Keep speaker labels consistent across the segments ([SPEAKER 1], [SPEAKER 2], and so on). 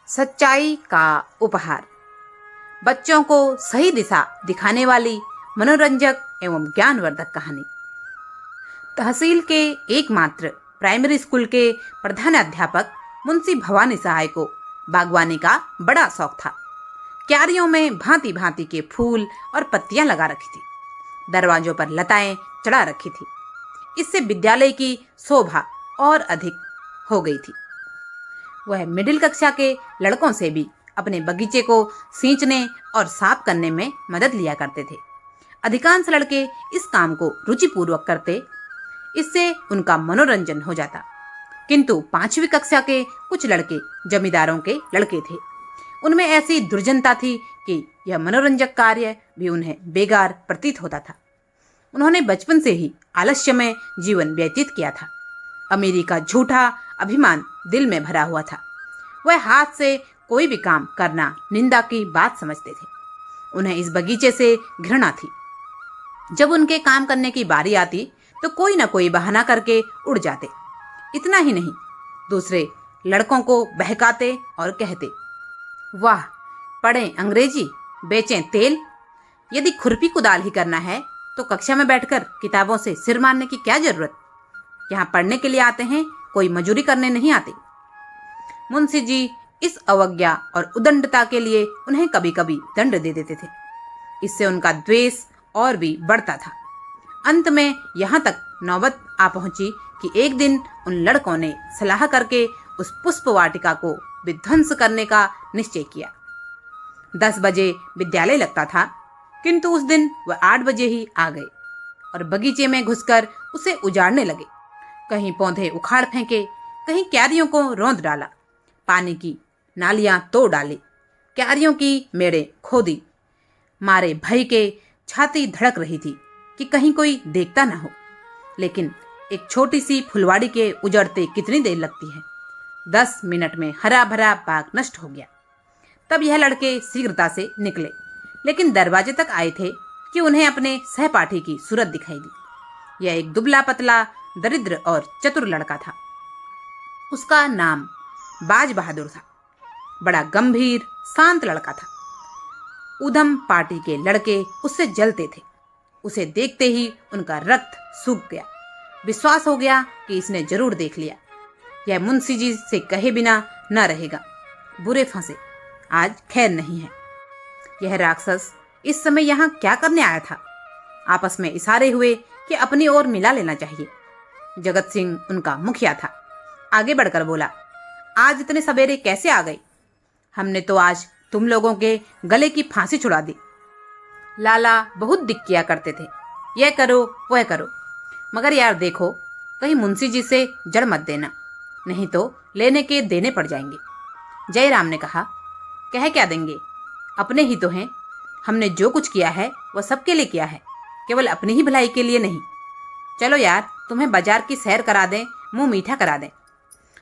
[SPEAKER 1] सच्चाई का उपहार। बच्चों को सही दिशा दिखाने वाली मनोरंजक एवं ज्ञानवर्धक कहानी। तहसील के एकमात्र प्राइमरी स्कूल के प्रधानाध्यापक मुंशी भवानी सहाय को बागवानी का बड़ा शौक था। क्यारियों में भांति भांति के फूल और पत्तियां लगा रखी थी। दरवाजों पर लताएं चढ़ा रखी थी। इससे विद्यालय की शोभा और अधिक हो गई थी। वह मिडिल कक्षा के लड़कों से भी अपने बगीचे को सींचने और साफ करने में मदद लिया करते थे। अधिकांश लड़के इस काम को रुचिपूर्वक करते, इससे उनका मनोरंजन हो जाता। किंतु 5वीं कक्षा के कुछ लड़के जमींदारों के लड़के थे। उनमें ऐसी दुर्जनता थी कि यह मनोरंजक कार्य भी उन्हें बेकार प्रतीत होता था। उन्होंने बचपन से ही आलस्यमय जीवन व्यतीत किया था। अमीरी का झूठा अभिमान दिल में भरा हुआ था। वह हाथ से कोई भी काम करना निंदा की बात समझते थे। उन्हें इस बगीचे से घृणा थी। जब उनके काम करने की बारी आती तो कोई न कोई बहाना करके उड़ जाते। इतना ही नहीं, दूसरे लड़कों को बहकाते और कहते, वाह, पढ़ें अंग्रेजी, बेचें तेल। यदि खुरपी कुदाल ही करना है तो कक्षा में बैठकर किताबों से सिर मारने की क्या जरूरत। यहाँ पढ़ने के लिए आते हैं, कोई मजूरी करने नहीं आते। मुंशी जी इस अवज्ञा और उदंडता के लिए उन्हें कभी कभी दंड दे देते थे। इससे उनका द्वेष और भी बढ़ता था। अंत में यहाँ तक नौबत आ पहुंची कि एक दिन उन लड़कों ने सलाह करके उस पुष्प वाटिका को विध्वंस करने का निश्चय किया। 10 बजे विद्यालय लगता था, किंतु उस दिन वह 8 बजे ही आ गए और बगीचे में घुसकर उसे उजाड़ने लगे। कहीं पौधे उखाड़ फेंके, कहीं क्यारियों को रौंद डाला, पानी की नालियां तोड़ डाली, क्यारियों की मेड़ें खोदी। मारे भय के छाती धड़क रही थी कि कहीं कोई देखता न हो। लेकिन एक छोटी सी फुलवाड़ी के उजड़ते कितनी देर लगती है। 10 मिनट में हरा भरा बाग नष्ट हो गया। तब यह लड़के शीघ्रता से निकले, लेकिन दरवाजे तक आए थे कि उन्हें अपने सहपाठी की सूरत दिखाई दी। यह एक दुबला पतला, दरिद्र और चतुर लड़का था। उसका नाम बाज बहादुर था। बड़ा गंभीर, शांत लड़का था। उधम पार्टी के लड़के उससे जलते थे। उसे देखते ही उनका रक्त सूख गया। विश्वास हो गया कि इसने जरूर देख लिया। यह मुंशी जी से कहे बिना न रहेगा। बुरे फंसे, आज खैर नहीं है। यह राक्षस इस समय यहाँ क्या करने आया था। आपस में इशारे हुए कि अपनी ओर मिला लेना चाहिए। जगत सिंह उनका मुखिया था। आगे बढ़कर बोला, आज इतने सवेरे कैसे आ गई? हमने तो आज तुम लोगों के गले की फांसी छुड़ा दी। लाला बहुत दिक किया करते थे, यह करो वह करो, मगर यार देखो, कहीं मुंशी जी से जड़ मत देना, नहीं तो लेने के देने पड़ जाएंगे। जयराम ने कहा, कह क्या देंगे, अपने ही तो हैं। हमने जो कुछ किया है वह सबके लिए किया है, केवल अपनी ही भलाई के लिए नहीं। चलो यार, तुम्हें बाजार की सैर करा दें, मुंह मीठा करा दें।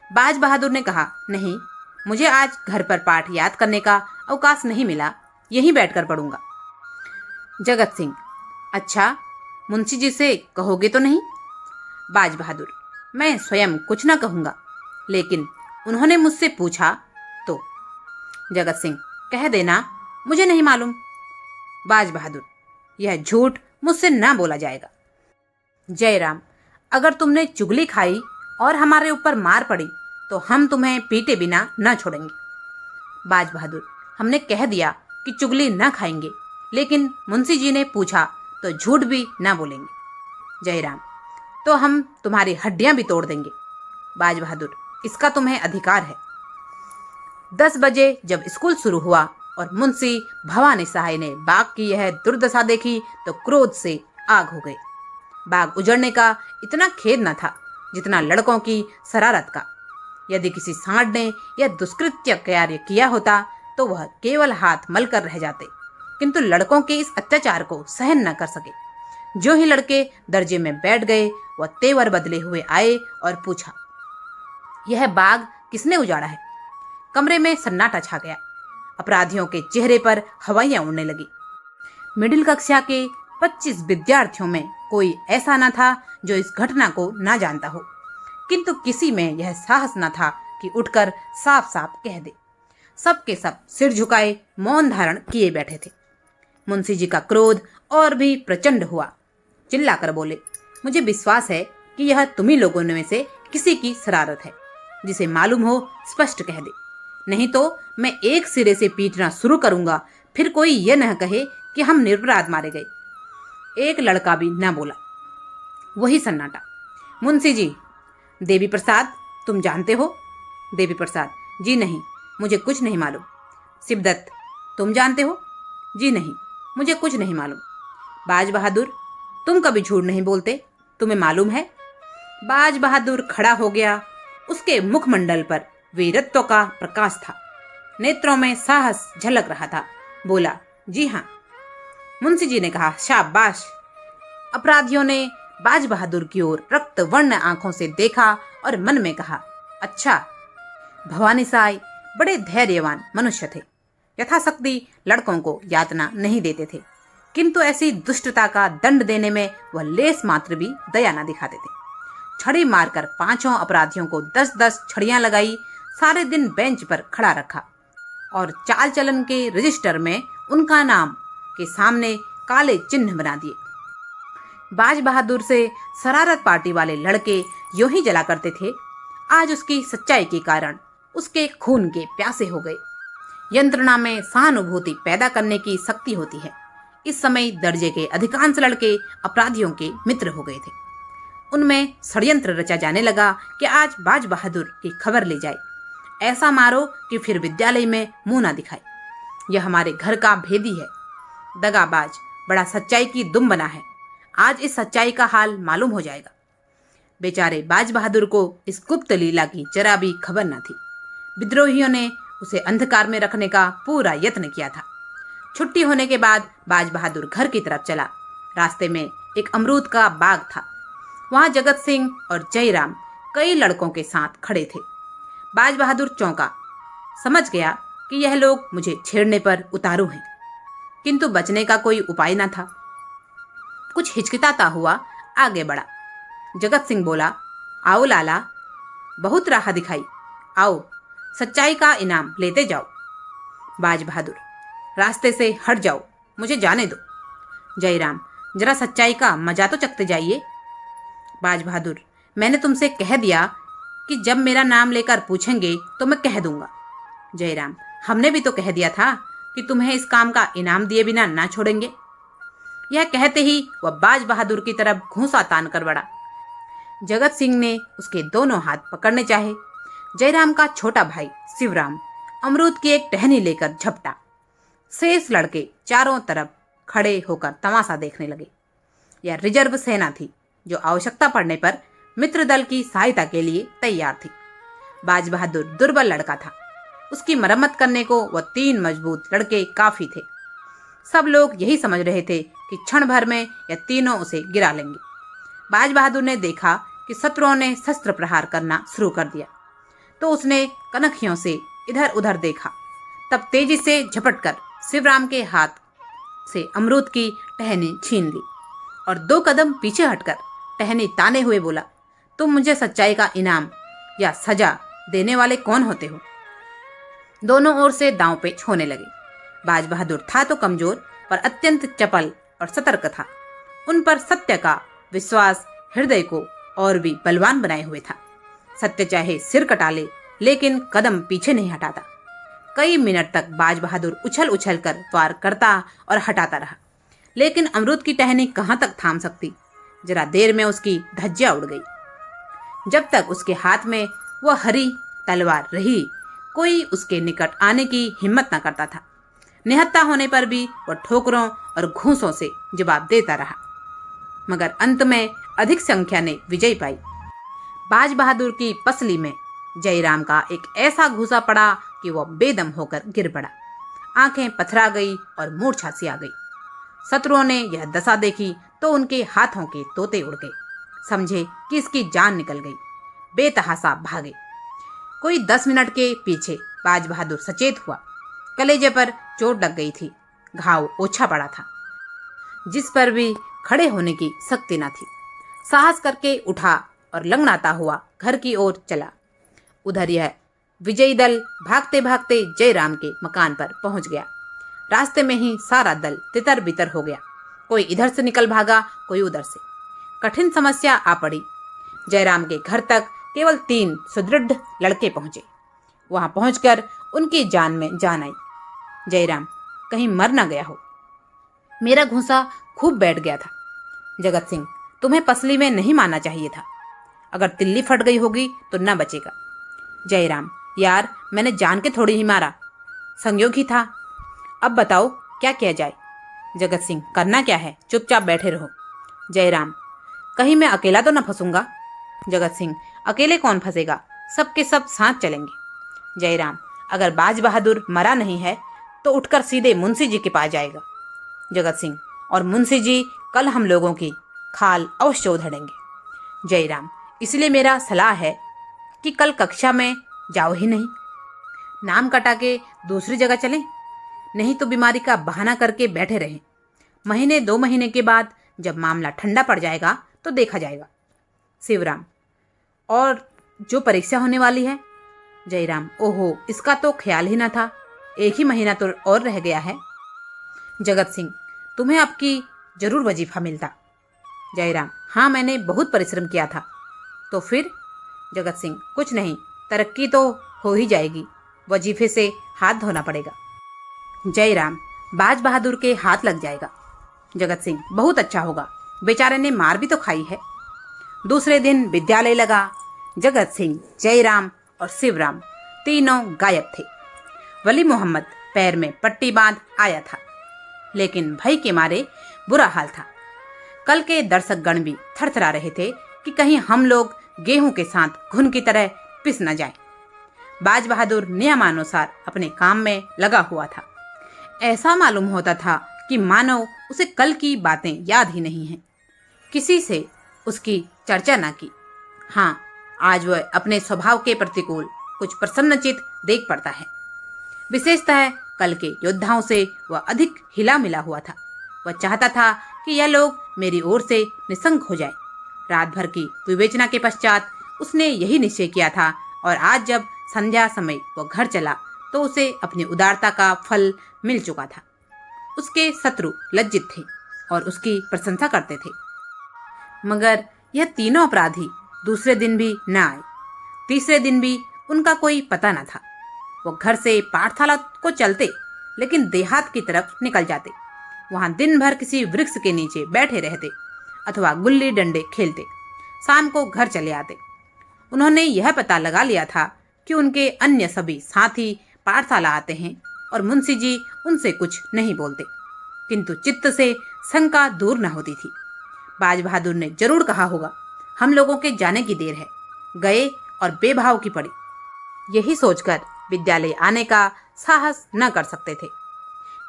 [SPEAKER 1] बाज बहादुर ने कहा, नहीं, मुझे आज घर पर पाठ याद करने का अवकाश नहीं मिला, यहीं बैठकर पढ़ूंगा। जगत सिंह, अच्छा, मुंशी जी से कहोगे तो नहीं? बाज बहादुर, मैं स्वयं कुछ ना कहूंगा, लेकिन उन्होंने मुझसे पूछा तो। जगत सिंह, कह देना, मुझे नहीं मालूम। बाज बहादुर, यह झूठ मुझसे ना बोला जाएगा। जयराम, अगर तुमने चुगली खाई और हमारे ऊपर मार पड़ी तो हम तुम्हें पीटे बिना न छोड़ेंगे। बाज बहादुर, हमने कह दिया कि चुगली न खाएंगे, लेकिन मुंशी जी ने पूछा तो झूठ भी न बोलेंगे। जयराम, तो हम तुम्हारी हड्डियां भी तोड़ देंगे। बाज बहादुर, इसका तुम्हें अधिकार है। 10 बजे जब स्कूल शुरू हुआ और मुंशी भवानी सहाय ने बाग की यह दुर्दशा देखी तो क्रोध से आग हो गए। बाग उजड़ने का इतना खेद न था जितना लड़कों की शरारत का। यदि किसी सांड ने यह दुष्कृत्य कार्य किया होता तो वह केवल हाथ मलकर रह जाते, किंतु लड़कों के इस अत्याचार को सहन न कर सके। जो ही लड़के दर्जे में बैठ गए, वह तेवर बदले हुए आए और पूछा, यह बाग किसने उजाड़ा है? कमरे में सन्नाटा छा गया। अपराधियों के चेहरे पर हवाइयां उड़ने लगी। मिडिल कक्षा के 25 विद्यार्थियों में कोई ऐसा न था जो इस घटना को ना जानता हो, किंतु किसी में यह साहस न था कि उठकर साफ साफ कह दे। सब के सब सिर झुकाए मौन धारण किए बैठे थे। मुंशी जी का क्रोध और भी प्रचंड हुआ। चिल्लाकर बोले, मुझे विश्वास है कि यह तुम्ही लोगों में से किसी की शरारत है। जिसे मालूम हो स्पष्ट कह दे, नहीं तो मैं एक सिरे से पीटना शुरू करूंगा, फिर कोई यह न कहे कि हम निरपराध मारे गए। एक लड़का भी न बोला। वही सन्नाटा। मुंशी जी, देवी प्रसाद, तुम जानते हो? देवी प्रसाद, जी नहीं, मुझे कुछ नहीं मालूम। शिवदत्त, तुम जानते हो? जी नहीं, मुझे कुछ नहीं मालूम। बाज बहादुर, तुम कभी झूठ नहीं बोलते, तुम्हें मालूम है? बाज बहादुर खड़ा हो गया। उसके मुखमंडल पर वीरत्व का प्रकाश था, नेत्रों में साहस झलक रहा था। बोला, जी हाँ। मुंशी जी ने कहा, शाबाश। अपराधियों ने बाज बहादुर की ओर रक्त वर्ण आंखों से देखा और मन में कहा, अच्छा, भवानी साई बड़े धैर्यवान मनुष्य थे। यथाशक्ति लड़कों को यातना नहीं देते थे, किंतु ऐसी दुष्टता का दंड देने में वह लेस मात्र भी दया न दिखाते थे। छड़ी मारकर पांचों अपराधियों को 10-10 छड़ियां लगाई, सारे दिन बेंच पर खड़ा रखा और चाल चलन के रजिस्टर में उनका नाम के सामने काले चिन्ह बना दिए। बाज बहादुर से शरारत पार्टी वाले लड़के यूं ही जला करते थे, आज उसकी सच्चाई के कारण उसके खून के प्यासे हो गए। यंत्रणा में सहानुभूति पैदा करने की शक्ति होती है। इस समय दर्जे के अधिकांश लड़के अपराधियों के मित्र हो गए थे। उनमें षड्यंत्र रचा जाने लगा कि आज बाज बहादुर की खबर ले जाए, ऐसा मारो कि फिर विद्यालय में मुंह ना दिखाए। यह हमारे घर का भेदी है, दगाबाज, बड़ा सच्चाई की दुम बना है। आज इस सच्चाई का हाल मालूम हो जाएगा। बेचारे बाज बहादुर को इस गुप्त लीला की जरा भी खबर न थी। विद्रोहियों ने उसे अंधकार में रखने का पूरा यत्न किया था। छुट्टी होने के बाद बाज बहादुर घर की तरफ चला। रास्ते में एक अमरूद का बाग था। वहां जगत सिंह और जयराम कई लड़कों के साथ खड़े थे। बाज बहादुर चौंका, समझ गया कि यह लोग मुझे छेड़ने पर उतारू हैं, किंतु बचने का कोई उपाय न था। कुछ हिचकिताता हुआ आगे बढ़ा। जगत सिंह बोला, आओ लाला, बहुत राह दिखाई, आओ सच्चाई का इनाम लेते जाओ। बाज बहादुर, रास्ते से हट जाओ, मुझे जाने दो। जयराम, जरा सच्चाई का मजा तो चखते जाइए। बाज बहादुर, मैंने तुमसे कह दिया कि जब मेरा नाम लेकर पूछेंगे तो मैं कह दूंगा। जयराम, हमने भी तो कह दिया था कि तुम्हें इस काम का इनाम दिए बिना ना छोड़ेंगे। यह कहते ही वह बाज बहादुर की तरफ घूंसा तान कर बढ़ा। जगत सिंह ने उसके दोनों हाथ पकड़ने चाहे। जयराम का छोटा भाई शिवराम अमरूद की एक टहनी लेकर झपटा। शेष लड़के चारों तरफ खड़े होकर तमाशा देखने लगे। यह रिजर्व सेना थी जो आवश्यकता पड़ने पर मित्र दल की सहायता के लिए तैयार थी। बाज बहादुर दुर्बल लड़का था। उसकी मरम्मत करने को वह 3 मजबूत लड़के काफी थे। सब लोग यही समझ रहे थे कि क्षण भर में यह तीनों उसे गिरा लेंगे। बाज बहादुर ने देखा कि शत्रुओं ने शस्त्र प्रहार करना शुरू कर दिया, तो उसने कनखियों से इधर उधर देखा। तब तेजी से झपटकर शिवराम के हाथ से अमरूद की टहनी छीन ली और 2 कदम पीछे हटकर टहनी ताने हुए बोला, तुम मुझे सच्चाई का इनाम या सजा देने वाले कौन होते हो? दोनों ओर से दांव पेच होने लगे। बाज बहादुर था तो कमजोर, पर अत्यंत चपल और सतर्क था। उन पर सत्य का विश्वास हृदय को और भी बलवान बनाए हुए था। सत्य चाहे सिर कटा ले, लेकिन कदम पीछे नहीं हटाता। कई मिनट तक बाज बहादुर उछल उछल कर वार करता और हटाता रहा, लेकिन अमरूद की टहनी कहाँ तक थाम सकती। जरा देर में उसकी धज्जियां उड़ गई। जब तक उसके हाथ में वह हरी तलवार रही, कोई उसके निकट आने की हिम्मत न करता था। निहत्था होने पर भी वह ठोकरों और घूंसों से जवाब देता रहा, मगर अंत में अधिक संख्या ने विजय पाई। बाज बहादुर की पसली में जयराम का एक ऐसा घूसा पड़ा कि वह बेदम होकर गिर पड़ा। आंखें पथरा गई और मूर्छा सी आ गई। शत्रुओं ने यह दशा देखी तो उनके हाथों के तोते उड़ गए। समझे कि इसकी जान निकल गई, बेतहासा भागे। कोई 10 मिनट के पीछे बाज बहादुर सचेत हुआ। कलेजे पर चोट लग गई थी, घाव ओछा पड़ा था, जिस पर भी खड़े होने की शक्ति न थी। साहस करके उठा और लंगड़ाता हुआ घर की ओर चला। उधर यह विजयी दल भागते भागते जयराम के मकान पर पहुंच गया। रास्ते में ही सारा दल तितर बितर हो गया। कोई इधर से निकल भागा, कोई उधर से। कठिन समस्या आ पड़ी। जयराम के घर तक केवल 3 सुदृढ़ लड़के पहुंचे। वहां पहुंचकर उनकी जान में जान आई। जयराम, कहीं मर ना गया हो। मेरा घूंसा खूब बैठ गया था। जगत सिंह, तुम्हें पसली में नहीं मारना चाहिए था। अगर तिल्ली फट गई होगी तो न बचेगा। जयराम, यार मैंने जान के थोड़ी ही मारा, संयोग ही था। अब बताओ क्या किया जाए। जगत सिंह, करना क्या है, चुपचाप बैठे रहो। जयराम, कहीं मैं अकेला तो न फंसूंगा। जगत सिंह, अकेले कौन फंसेगा, सबके सब साथ चलेंगे। जयराम, अगर बाज बहादुर मरा नहीं है तो उठकर सीधे मुंशी जी के पास जाएगा। जगत सिंह, और मुंशी जी कल हम लोगों की खाल अवश्य उधेड़ेंगे। जयराम, इसलिए मेरा सलाह है कि कल कक्षा में जाओ ही नहीं। नाम कटा के दूसरी जगह चलें, नहीं तो बीमारी का बहाना करके बैठे रहें। महीने 2 महीने के बाद जब मामला ठंडा पड़ जाएगा तो देखा जाएगा। शिवराम, और जो परीक्षा होने वाली है। जयराम, ओहो, इसका तो ख्याल ही ना था। 1 ही महीना तो और रह गया है। जगत सिंह, तुम्हें आपकी जरूर वजीफा मिलता। जयराम, हाँ मैंने बहुत परिश्रम किया था। तो फिर? जगत सिंह, कुछ नहीं, तरक्की तो हो ही जाएगी, वजीफे से हाथ धोना पड़ेगा। जयराम, बाज बहादुर के हाथ लग जाएगा। जगत सिंह, बहुत अच्छा होगा, बेचारे ने मार भी तो खाई है। दूसरे दिन विद्यालय लगा। जगत सिंह, जयराम और शिवराम तीनों गायब थे। वली मोहम्मद पैर में पट्टी बांध आया था, लेकिन भय के मारे बुरा हाल था। कल के दर्शक गण भी थरथरा रहे थे कि कहीं हम लोग गेहूं के साथ घुन की तरह पिस न जाएं। बाज बहादुर नियमानुसार अपने काम में लगा हुआ था। ऐसा मालूम होता था कि मानो उसे कल की बातें याद ही नहीं हैं। किसी से उसकी चर्चा न की। हाँ, आज वह अपने स्वभाव के प्रतिकूल कुछ प्रसन्नचित देख पड़ता है। विशेषतः कल के योद्धाओं से वह अधिक हिला मिला हुआ था। वह चाहता था कि यह लोग मेरी ओर से निसंग हो जाए। रात भर की विवेचना के पश्चात उसने यही निश्चय किया था, और आज जब संध्या समय वह घर चला तो उसे अपनी उदारता का फल मिल चुका था। उसके शत्रु लज्जित थे और उसकी प्रशंसा करते थे। मगर यह तीनों अपराधी दूसरे दिन भी न आए। तीसरे दिन भी उनका कोई पता न था। वो घर से पाठशाला को चलते, लेकिन देहात की तरफ निकल जाते। वहां दिन भर किसी वृक्ष के नीचे बैठे रहते अथवा गुल्ली डंडे खेलते। शाम को घर चले आते। उन्होंने यह पता लगा लिया था कि उनके अन्य सभी साथी पाठशाला आते हैं और मुंशी जी उनसे कुछ नहीं बोलते, किंतु चित्त से शंका दूर न होती थी। बाज बहादुर ने जरूर कहा होगा, हम लोगों के जाने की देर है। गए और बेभाव की पड़ी। यही सोचकर विद्यालय आने का साहस न कर सकते थे।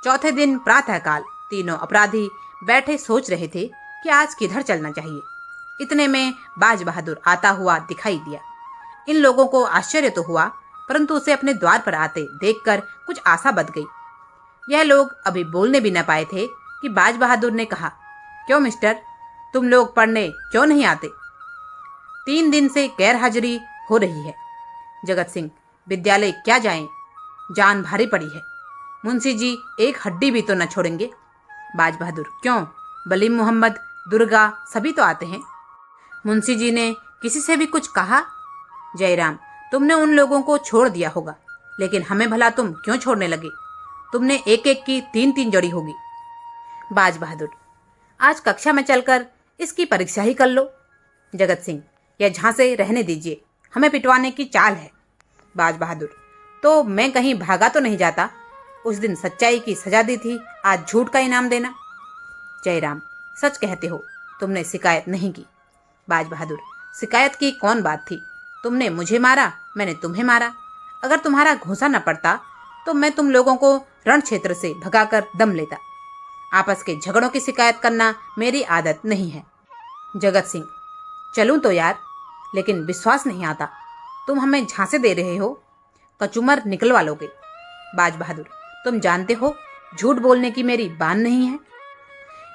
[SPEAKER 1] चौथे दिन प्रातःकाल तीनों अपराधी बैठे सोच रहे थे कि आज किधर चलना चाहिए। इतने में बाज बहादुर आता हुआ दिखाई दिया। इन लोगों को आश्चर्य तो हुआ, परंतु उसे अपने द्वार पर आते देखकर कुछ आशा बंध गई। यह लोग अभी बोलने भी न पाए थे कि बाज बहादुर ने कहा, क्यों मिस्टर, तुम लोग पढ़ने क्यों नहीं आते? 3 दिन से गैर हाजिरी हो रही है। जगत सिंह, विद्यालय क्या जाएं, जान भारी पड़ी है। मुंशी जी एक हड्डी भी तो न छोड़ेंगे। बाज बहादुर, क्यों, बलीम मोहम्मद, दुर्गा सभी तो आते हैं। मुंशी जी ने किसी से भी कुछ कहा? जयराम, तुमने उन लोगों को छोड़ दिया होगा, लेकिन हमें भला तुम क्यों छोड़ने लगे? तुमने एक एक की 3-3 जोड़ी होगी। बाज बहादुर, आज कक्षा में चलकर इसकी परीक्षा ही कर लो। जगत सिंह, यह झांसे रहने दीजिए, हमें पिटवाने की चाल है। बाज बहादुर, तो मैं कहीं भागा तो नहीं जाता? उस दिन सच्चाई की सजा दी थी, आज झूठ का इनाम देना। जयराम, सच कहते हो, तुमने शिकायत नहीं की। बाज बहादुर, शिकायत की कौन बात थी? तुमने मुझे मारा, मैंने तुम्हें मारा। अगर तुम्हारा घूंसा न पड़ता तो मैं तुम लोगों को रण क्षेत्र से भगाकर दम लेता। आपस के झगड़ों की शिकायत करना मेरी आदत नहीं है। जगत सिंह, चलूं तो यार, लेकिन विश्वास नहीं आता, तुम हमें झांसे दे रहे हो, कचूमर निकलवा लोगे। बाज बहादुर, तुम जानते हो झूठ बोलने की मेरी बान नहीं है।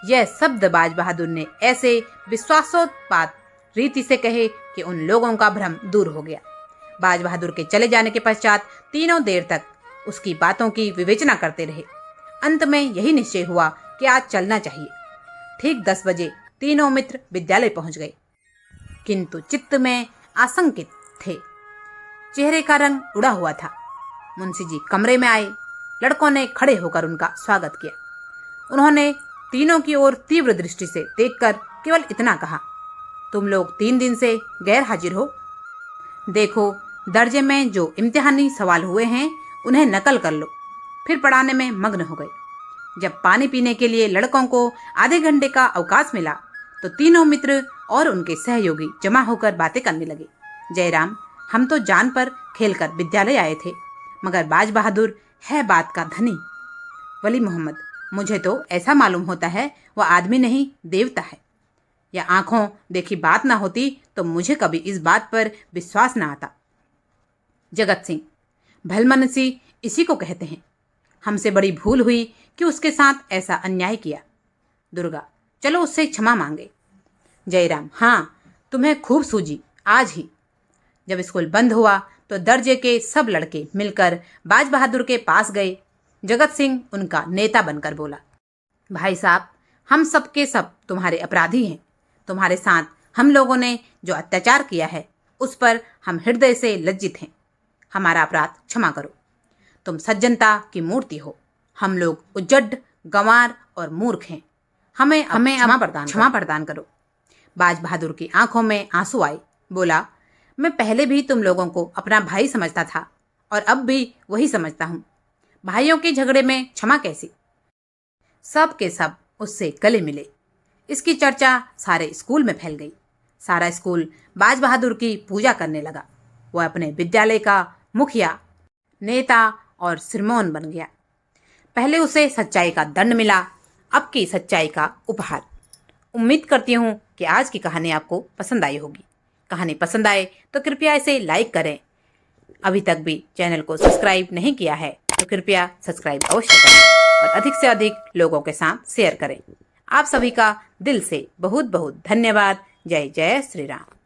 [SPEAKER 1] यह शब्द बाज बहादुर ने ऐसे विश्वासोत्पात रीति से कहे कि उन लोगों का भ्रम दूर हो गया। बाज बहादुर के चले जाने के पश्चात तीनों देर तक उसकी बातों की विवेचना करते रहे। अंत में यही निश्चय हुआ कि आज चलना चाहिए। ठीक 10 बजे तीनों मित्र विद्यालय पहुंच गए, किंतु चित्त में आशंकित थे। चेहरे का रंग उड़ा हुआ था। मुंशी जी कमरे में आए। लड़कों ने खड़े होकर उनका स्वागत किया। उन्होंने तीनों की ओर तीव्र दृष्टि से देखकर केवल इतना कहा, तुम लोग 3 दिन से गैर हाजिर हो। देखो, दर्जे में जो इम्तिहानी सवाल हुए हैं उन्हें नकल कर लो। फिर पढ़ाने में मग्न हो गए। जब पानी पीने के लिए लड़कों को आधे घंटे का अवकाश मिला तो तीनों मित्र और उनके सहयोगी जमा होकर बातें करने लगे। जयराम, हम तो जान पर खेलकर विद्यालय आए थे, मगर बाज बहादुर है बात का धनी। वली मोहम्मद, मुझे तो ऐसा मालूम होता है वह आदमी नहीं देवता है। या आंखों देखी बात ना होती तो मुझे कभी इस बात पर विश्वास ना आता। जगत सिंह, भलमनसी इसी को कहते हैं। हमसे बड़ी भूल हुई कि उसके साथ ऐसा अन्याय किया। दुर्गा, चलो उससे क्षमा मांगे। जयराम, हाँ, तुम्हें खूब सूझी आज ही। जब स्कूल बंद हुआ तो दर्जे के सब लड़के मिलकर बाज बहादुर के पास गए। जगत सिंह उनका नेता बनकर बोला, भाई साहब, हम सब के सब तुम्हारे अपराधी हैं। तुम्हारे साथ हम लोगों ने जो अत्याचार किया है उस पर हम हृदय से लज्जित हैं। हमारा अपराध क्षमा करो। तुम सज्जनता की मूर्ति हो। हम लोग उज्जड, गंवार और मूर्ख हैं। हमें क्षमा प्रदान करो। बाज बहादुर की आंखों में आंसू आए। बोला, मैं पहले भी तुम लोगों को अपना भाई समझता था और अब भी वही समझता हूँ। भाइयों के झगड़े में क्षमा कैसी? सब के सब उससे गले मिले। इसकी चर्चा सारे स्कूल में फैल गई। सारा स्कूल बाज बहादुर की पूजा करने लगा। वह अपने विद्यालय का मुखिया, नेता और सिरमौन बन गया। पहले उसे सच्चाई का दंड मिला, अब की सच्चाई का उपहार। उम्मीद करती हूँ कि आज की कहानी आपको पसंद आई होगी। कहानी पसंद आए तो कृपया इसे लाइक करें। अभी तक भी चैनल को सब्सक्राइब नहीं किया है तो कृपया सब्सक्राइब अवश्य करें और अधिक से अधिक लोगों के साथ शेयर करें। आप सभी का दिल से बहुत बहुत धन्यवाद। जय जय श्री राम।